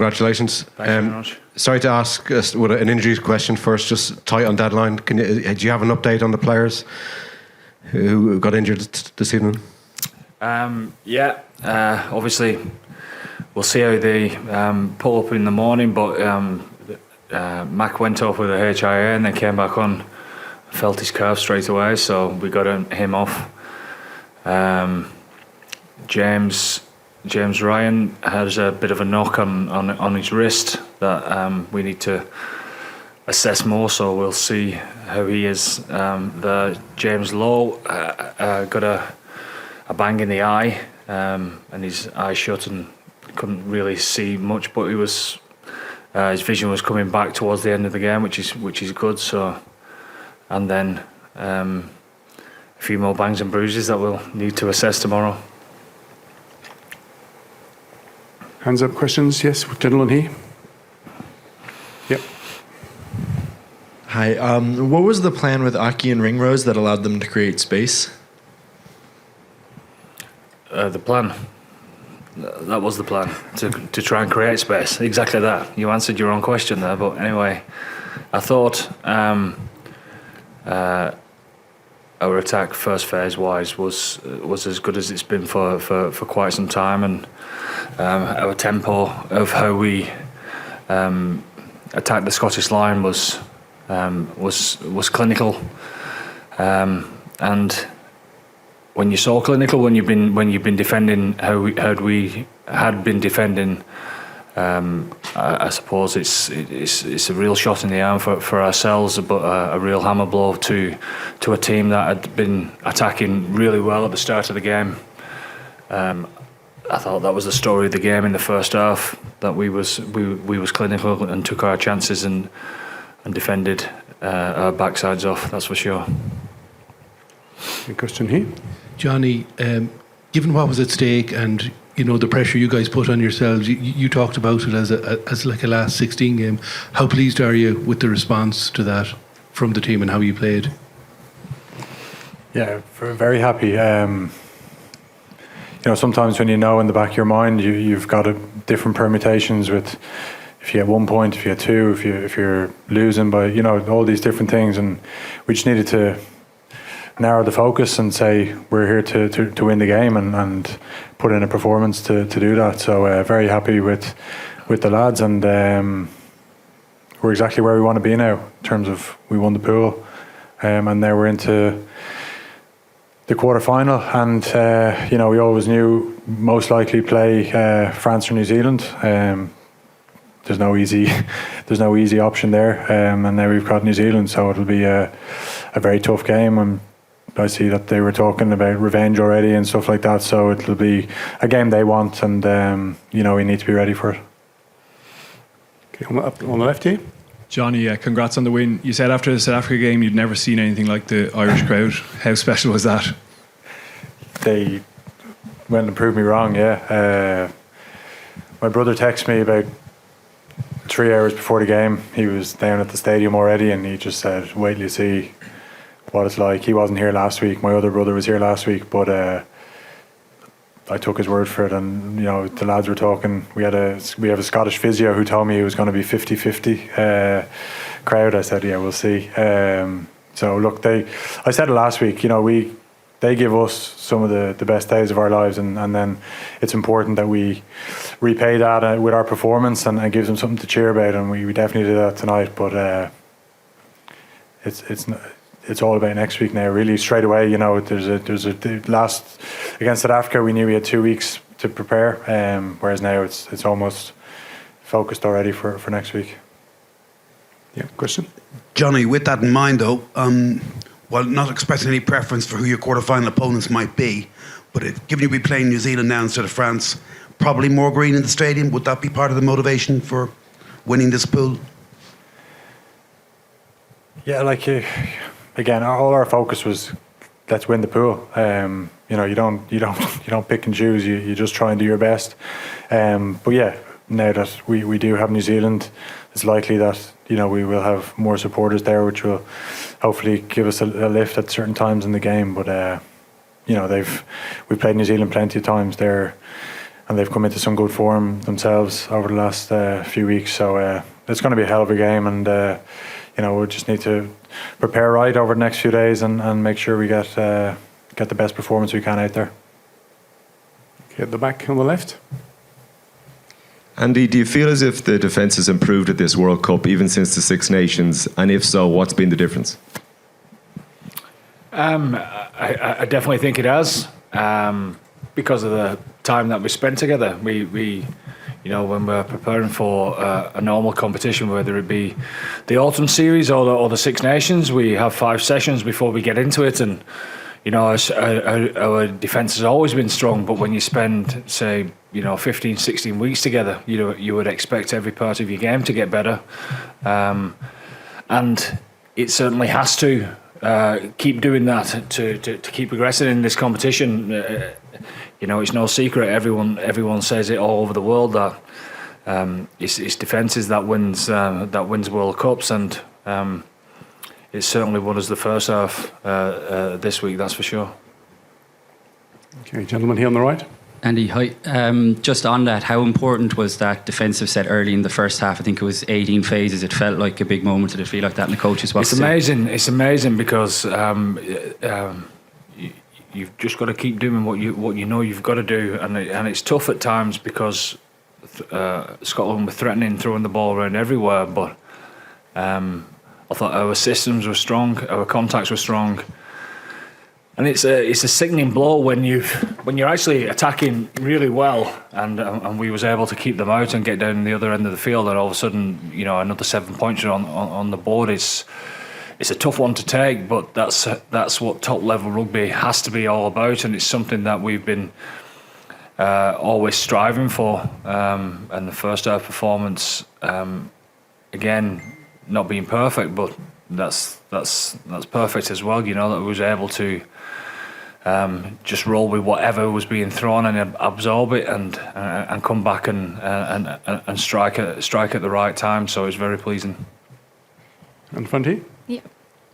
congratulations. Thanks very much. Sorry to ask with an injuries question first, just tight on deadline. Do you have an update on the players who got injured this evening? Obviously we'll see how they pull up in the morning, but Mac went off with a HIA and then came back on, felt his calf straight away, so we got him off. James Ryan has a bit of a knock on his wrist that we need to assess more, so we'll see how he is. The James Lowe got a bang in the eye, and his eye shut and couldn't really see much, but his vision was coming back towards the end of the game, which is good. So, and then a few more bangs and bruises that we'll need to assess tomorrow. Hands up, questions? Yes, gentleman here. Yep. Hi. What was the plan with Aki and Ringrose that allowed them to create space? The plan. That was the plan, to try and create space. Exactly that. You answered your own question there, but anyway, I thought our attack first phase wise was as good as it's been for quite some time, and our tempo of how we attacked the Scottish line was clinical, and when you saw clinical, when you've been defending how we had been defending, I suppose it's a real shot in the arm for ourselves, but a real hammer blow to a team that had been attacking really well at the start of the game. I thought that was the story of the game in the first half, that we was clinical and took our chances and defended our backsides off. That's for sure. A question here. Johnny, given what was at stake and the pressure you guys put on yourselves, you talked about it as like a last 16 game. How pleased are you with the response to that from the team and how you played? Yeah, very happy. Sometimes when in the back of your mind, you've got different permutations with if you get 1 point, if you get two, if you're losing by all these different things, and we just needed to narrow the focus and say we're here to win the game and put in a performance to do that. So very happy with the lads, and we're exactly where we want to be now in terms of we won the pool, and now we're into the quarter-final, and we always knew most likely play France or New Zealand. There's no easy option there, and now we've got New Zealand, so it'll be a very tough game. And I see that they were talking about revenge already and stuff like that, so it'll be a game they want, and we need to be ready for it. Okay, on the left here. Johnny, congrats on the win. You said after the South Africa game you'd never seen anything like the Irish crowd. How special was that? They went and proved me wrong, yeah. My brother texted me about 3 hours before the game. He was down at the stadium already, and he just said, wait till you see what it's like. He wasn't here last week. My other brother was here last week, but I took his word for it, and the lads were talking. We have a Scottish physio who told me it was going to be 50-50 crowd. I said, yeah, we'll see. So look, I said it last week, they give us some of the best days of our lives, and then it's important that we repay that with our performance and give them something to cheer about, and we definitely did that tonight. But it's all about next week now, really. Straight away, there's a last against South Africa, we knew we had 2 weeks to prepare, whereas now it's almost focused already for next week. Yeah, question? Johnny, with that in mind though, while not expecting any preference for who your quarter-final opponents might be, but given you'll be playing New Zealand now instead of France, probably more green in the stadium, would that be part of the motivation for winning this pool? Yeah, again, all our focus was let's win the pool. You don't pick and choose. You just try and do your best. But yeah, now that we do have New Zealand, it's likely that we will have more supporters there, which will hopefully give us a lift at certain times in the game. But we've played New Zealand plenty of times. They're they've come into some good form themselves over the last few weeks. So it's going to be a hell of a game, and we just need to prepare right over the next few days and make sure we get the best performance we can out there. Okay, at the back on the left. Andy, do you feel as if the defence has improved at this World Cup even since the Six Nations? And if so, what's been the difference? I definitely think it has, because of the time that we spent together. We when we're preparing for a normal competition, whether it be the autumn series or the Six Nations, we have 5 sessions before we get into it, and our defence has always been strong. But when you spend, say, 15, 16 weeks together, you would expect every part of your game to get better, and it certainly has to. Keep doing that to keep progressing in this competition. It's no secret. Everyone says it all over the world that it's defences that wins World Cups, and it certainly won us the first half this week. That's for sure. Okay, gentleman here on the right. Andy, hi. Just on that, how important was that defensive set early in the first half? I think it was 18 phases. It felt like a big moment. Did it feel like that in the coaches' box? It's amazing. It's amazing because you've just got to keep doing what you know you've got to do, and it's tough at times because Scotland were threatening, throwing the ball around everywhere. But I thought our systems were strong, our contacts were strong. And it's a sickening blow when you're actually attacking really well, and we was able to keep them out and get down the other end of the field, and all of a sudden another 7 points are on the board. It's a tough one to take, but that's what top level rugby has to be all about, and it's something that we've been always striving for. And the first half performance, again, not being perfect, but that's perfect as well. That we was able to just roll with whatever was being thrown and absorb it and come back and strike at the right time. So it's very pleasing. And Funty? Yeah.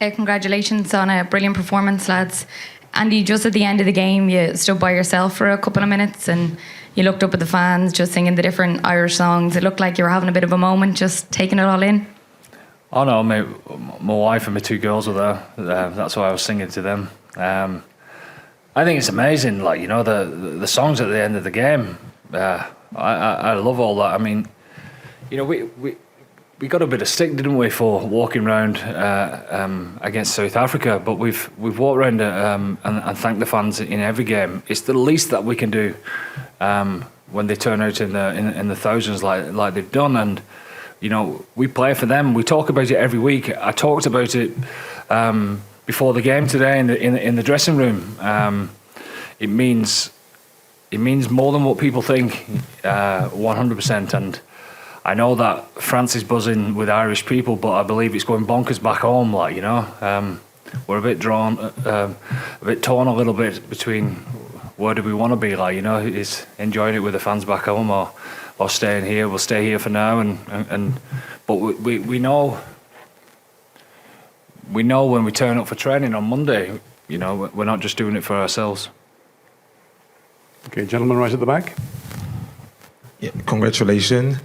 Congratulations on a brilliant performance, lads. Andy, just at the end of the game, you stood by yourself for a couple of minutes and you looked up at the fans, just singing the different Irish songs. It looked like you were having a bit of a moment, just taking it all in. Oh no, my wife and my 2 girls were there. That's why I was singing to them. I think it's amazing, the songs at the end of the game. I love all that. I mean, we got a bit of stick, didn't we, for walking around against South Africa? But we've walked around and thanked the fans in every game. It's the least that we can do when they turn out in the thousands like they've done. And we play for them. We talk about it every week. I talked about it before the game today in the dressing room. It means more than what people think, 100%. And I know that France is buzzing with Irish people, but I believe it's going bonkers back home. We're a bit torn a little bit between where do we want to be. Is enjoying it with the fans back home or staying here. We'll stay here for now, but we know when we turn up for training on Monday, we're not just doing it for ourselves. Okay, gentleman right at the back. Yeah, congratulations.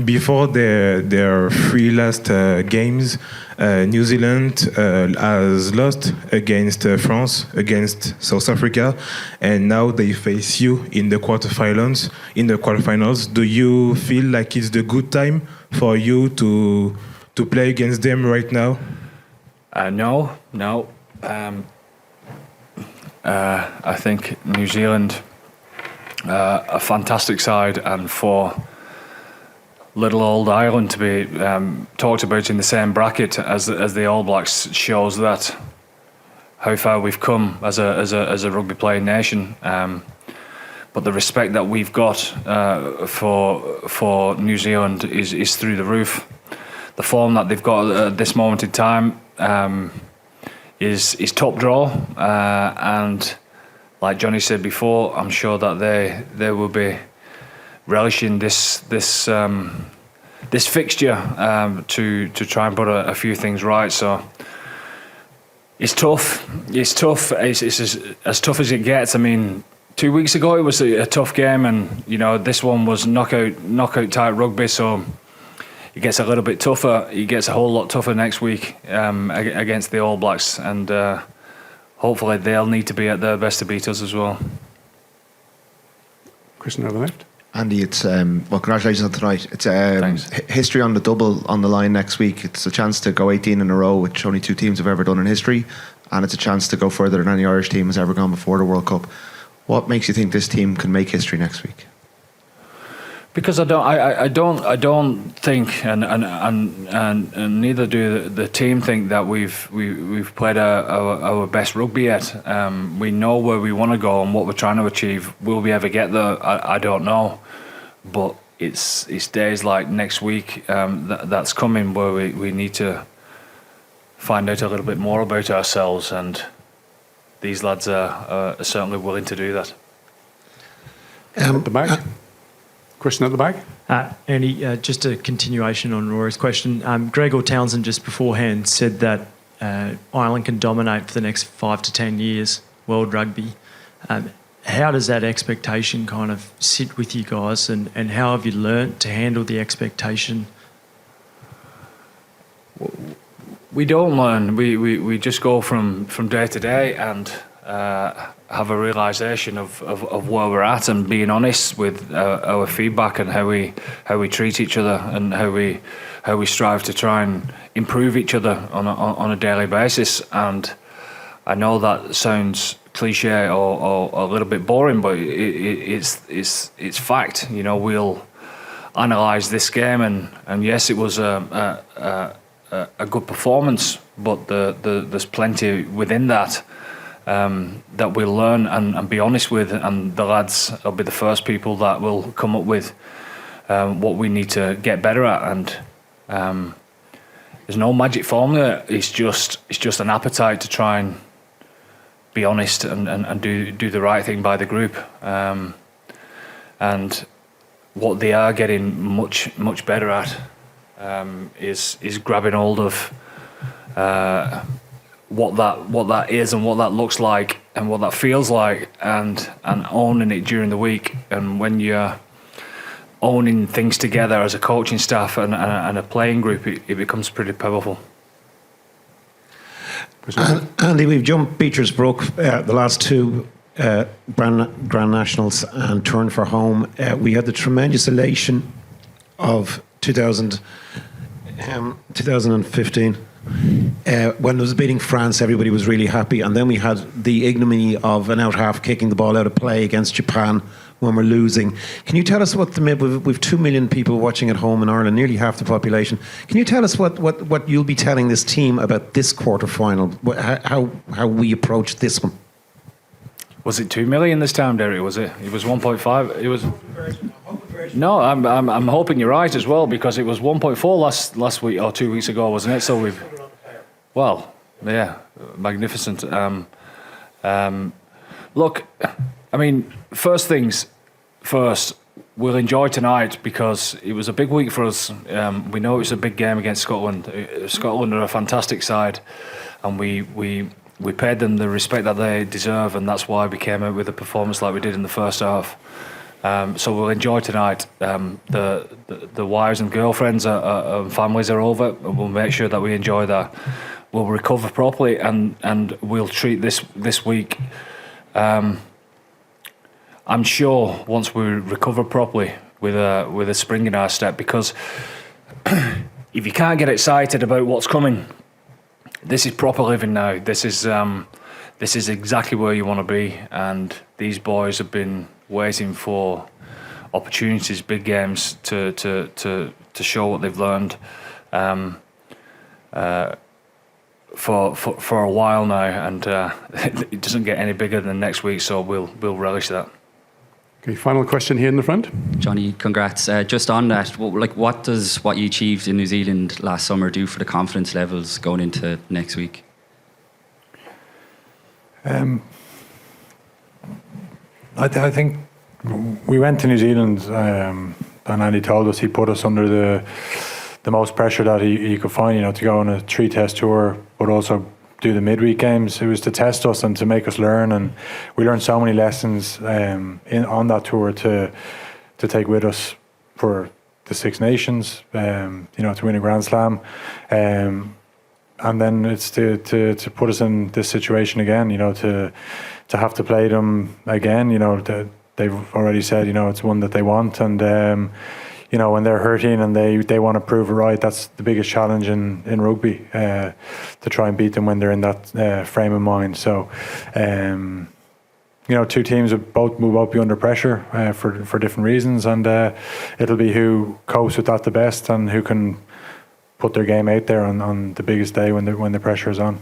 Before their 3 last games, New Zealand has lost against France, against South Africa, and now they face you in the quarterfinals. Do you feel like it's the good time for you to play against them right now? No. I think New Zealand, a fantastic side, and for little old Ireland to be talked about in the same bracket as the All Blacks shows that how far we've come as a rugby playing nation. But the respect that we've got for New Zealand is through the roof. The form that they've got at this moment in time is top draw, and like Johnny said before, I'm sure that they will be relishing this fixture to try and put a few things right. So it's tough. It's as tough as it gets. I mean, 2 weeks ago it was a tough game, and this one was knockout type rugby, so it gets a little bit tougher. It gets a whole lot tougher next week against the All Blacks, and hopefully they'll need to be at their best to beat us as well. Question over the left. Andy, it's congratulations on tonight. It's Thanks. history on the double on the line next week. It's a chance to go 18 in a row, which only 2 teams have ever done in history, and it's a chance to go further than any Irish team has ever gone before the World Cup. What makes you think this team can make history next week? Because I don't think, and neither do the team think that we've played our best rugby yet. We know where we want to go and what we're trying to achieve. Will we ever get there? I don't know, but it's days like next week that's coming where we need to find out a little bit more about ourselves, and these lads are certainly willing to do that. At the back. Question at the back. Andy, just a continuation on Rory's question. Gregor Townsend just beforehand said that Ireland can dominate for the next 5 to 10 years, world rugby. How does that expectation kind of sit with you guys, and how have you learnt to handle the expectation? We don't learn. We just go from day to day and have a realisation of where we're at, and being honest with our feedback and how we treat each other, and how we strive to try and improve each other on a daily basis. And I know that sounds cliche or a little bit boring, but it's fact. We'll analyse this game, and yes, it was a good performance, but there's plenty within that that we'll learn and be honest with, and the lads will be the first people that will come up with what we need to get better at. And there's no magic formula. It's just an appetite to try and be honest and do the right thing by the group. And what they are getting much better at is grabbing hold of what that is and what that looks like and what that feels like, and owning it during the week. And when you're owning things together as a coaching staff and a playing group, it becomes pretty powerful. Andy, we've jumped Beecher's Brook the last 2 Grand Nationals and turned for home. We had the tremendous elation of 2015. When it was beating France, everybody was really happy, and then we had the ignominy of an out half kicking the ball out of play against Japan when we're losing. Can you tell us what we've 2 million people watching at home in Ireland, nearly half the population. Can you tell us what you'll be telling this team about this quarter-final, how we approach this one? Was it 2 million this time, Derek? Was it? It was 1.5. It was. No, I'm hoping you're right as well, because it was 1.4 last week or 2 weeks ago, wasn't it? So we've. Well, yeah, magnificent. Look, I mean, first things first. We'll enjoy tonight because it was a big week for us. We know it's a big game against Scotland. Scotland are a fantastic side, and we paid them the respect that they deserve, and that's why we came out with a performance like we did in the first half. So we'll enjoy tonight. The wives and girlfriends and families are over, and we'll make sure that we enjoy that. We'll recover properly, and we'll treat this week. I'm sure once we recover properly with a spring in our step, because if you can't get excited about what's coming, this is proper living now. This is exactly where you want to be, and these boys have been waiting for opportunities, big games to show what they've learned for a while now, and it doesn't get any bigger than next week. So we'll relish that. Okay, final question here in the front. Johnny, congrats. Just on that, what does what you achieved in New Zealand last summer do for the confidence levels going into next week? I think we went to New Zealand, and Andy told us he put us under the most pressure that he could find, to go on a 3-test tour, but also do the midweek games. It was to test us and to make us learn, and we learned so many lessons on that tour to take with us for the Six Nations, to win a Grand Slam, and then it's to put us in this situation again, to have to play them again. They've already said, it's one that they want, and when they're hurting and they want to prove it right, that's the biggest challenge in rugby, to try and beat them when they're in that frame of mind. So, two teams will both be under pressure for different reasons, and it'll be who copes with that the best and who can put their game out there on the biggest day when the pressure is on.